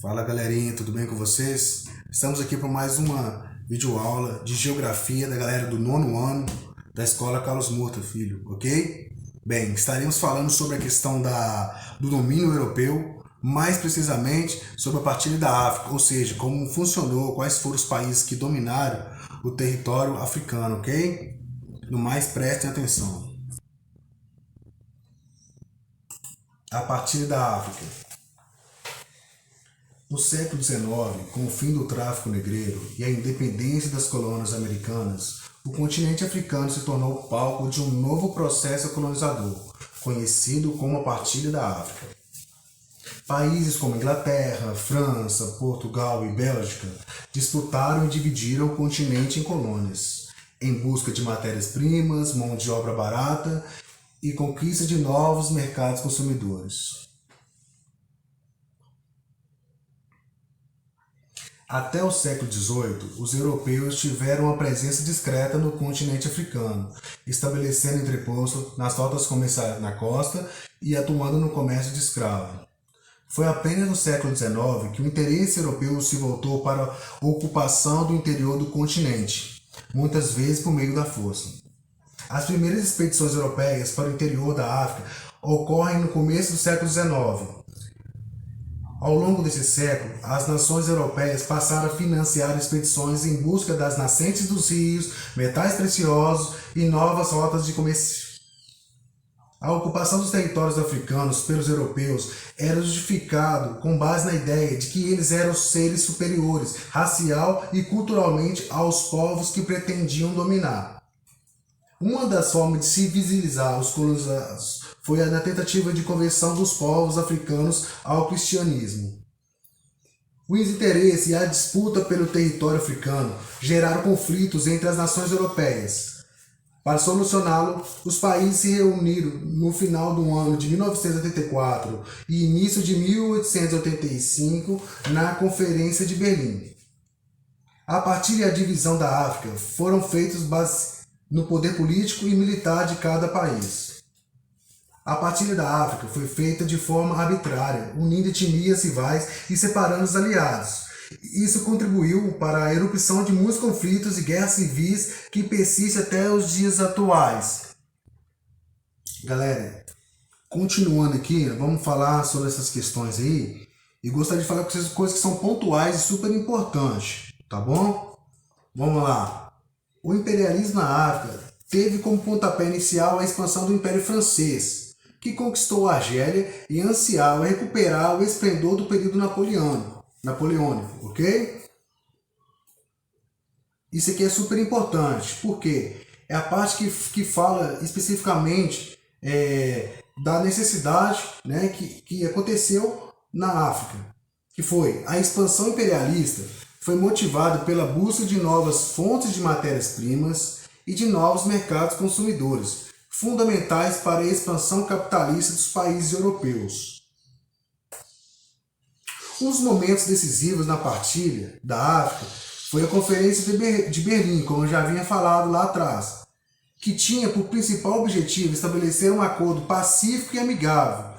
Fala galerinha, tudo bem com vocês? Estamos aqui para mais uma videoaula de geografia da galera do nono ano da Escola Carlos Murta Filho, ok? Bem, estaremos falando sobre a questão do domínio europeu, mais precisamente sobre a partilha da África, ou seja, como funcionou, quais foram os países que dominaram o território africano, ok? No mais, prestem atenção. A partilha da África. No século XIX, com o fim do tráfico negreiro e a independência das colônias americanas, o continente africano se tornou palco de um novo processo colonizador, conhecido como a Partilha da África. Países como Inglaterra, França, Portugal e Bélgica disputaram e dividiram o continente em colônias, em busca de matérias-primas, mão de obra barata e conquista de novos mercados consumidores. Até o século XVIII, os europeus tiveram uma presença discreta no continente africano, estabelecendo entreposto nas rotas comerciais na costa e atuando no comércio de escravos. Foi apenas no século XIX que o interesse europeu se voltou para a ocupação do interior do continente, muitas vezes por meio da força. As primeiras expedições europeias para o interior da África ocorrem no começo do século XIX. Ao longo desse século, as nações europeias passaram a financiar expedições em busca das nascentes dos rios, metais preciosos e novas rotas de comércio. A ocupação dos territórios africanos pelos europeus era justificado com base na ideia de que eles eram seres superiores, racial e culturalmente, aos povos que pretendiam dominar. Uma das formas de civilizar os colonizados foi na tentativa de conversão dos povos africanos ao cristianismo. O desinteresse e a disputa pelo território africano geraram conflitos entre as nações europeias. Para solucioná-lo, os países se reuniram no final do ano de 1984 e início de 1885 na Conferência de Berlim. A partir da divisão da África foram feitos bases no poder político e militar de cada país. A partilha da África foi feita de forma arbitrária, unindo etnias rivais e separando os aliados. Isso contribuiu para a erupção de muitos conflitos e guerras civis que persistem até os dias atuais. Galera, continuando aqui, vamos falar sobre essas questões aí. E gostaria de falar com vocês coisas que são pontuais e super importantes, tá bom? Vamos lá. O imperialismo na África teve como pontapé inicial a expansão do Império Francês, que conquistou a Argélia e ansiava recuperar o esplendor do período napoleônico, ok? Isso aqui é super importante, porque é a parte que fala especificamente da necessidade, né, que aconteceu na África, que foi a expansão imperialista, foi motivada pela busca de novas fontes de matérias-primas e de novos mercados consumidores, fundamentais para a expansão capitalista dos países europeus. Um dos momentos decisivos na partilha da África foi a Conferência de Berlim, como eu já havia falado lá atrás, que tinha por principal objetivo estabelecer um acordo pacífico e amigável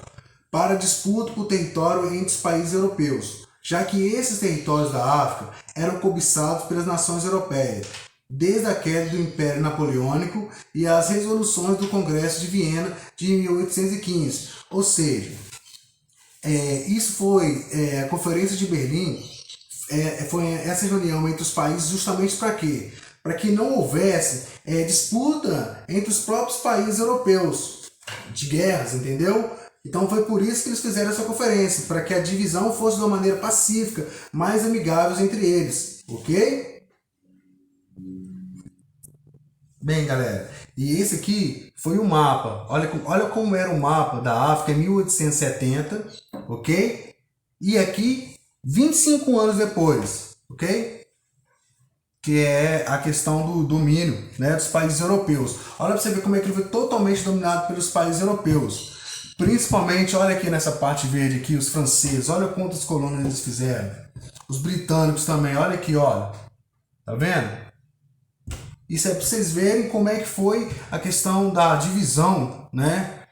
para a disputa por território entre os países europeus, já que esses territórios da África eram cobiçados pelas nações europeias, desde a queda do Império Napoleônico e as resoluções do Congresso de Viena de 1815. Ou seja, isso foi a Conferência de Berlim, foi essa reunião entre os países justamente para quê? Para que não houvesse disputa entre os próprios países europeus de guerras, entendeu? Então foi por isso que eles fizeram essa conferência, para que a divisão fosse de uma maneira pacífica, mais amigável entre eles, ok? Bem, galera, e esse aqui foi o mapa. Olha como era o mapa da África em 1870, ok? E aqui, 25 anos depois, ok? Que é a questão do domínio, né, dos países europeus. Olha para você ver como é que ele foi totalmente dominado pelos países europeus. Principalmente, olha aqui nessa parte verde aqui, os franceses, olha quantas colônias eles fizeram. Os britânicos também, olha aqui, olha. Tá vendo? Isso é para vocês verem como é que foi a questão da divisão, né,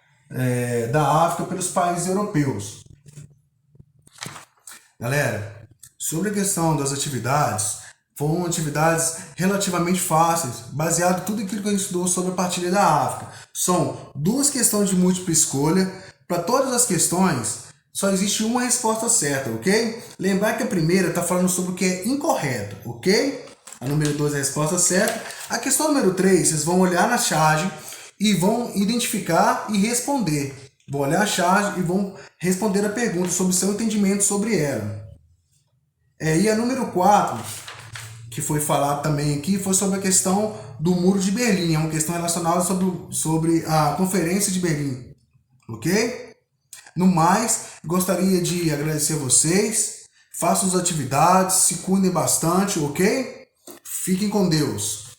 da África pelos países europeus. Galera, sobre a questão das atividades, foram atividades relativamente fáceis, baseado em tudo aquilo que a gente estudou sobre a partilha da África. São duas questões de múltipla escolha. Para todas as questões, só existe uma resposta certa, ok? Lembrar que a primeira está falando sobre o que é incorreto, ok? A número 2 é a resposta certa. A questão número 3, vocês vão olhar na charge e vão identificar e responder. Vão olhar a charge e vão responder a pergunta sobre o seu entendimento sobre ela. E a número 4, que foi falado também aqui, foi sobre a questão do Muro de Berlim. É uma questão relacionada sobre a Conferência de Berlim. Ok? No mais, gostaria de agradecer a vocês. Façam as atividades, se cuidem bastante, ok? Fiquem com Deus.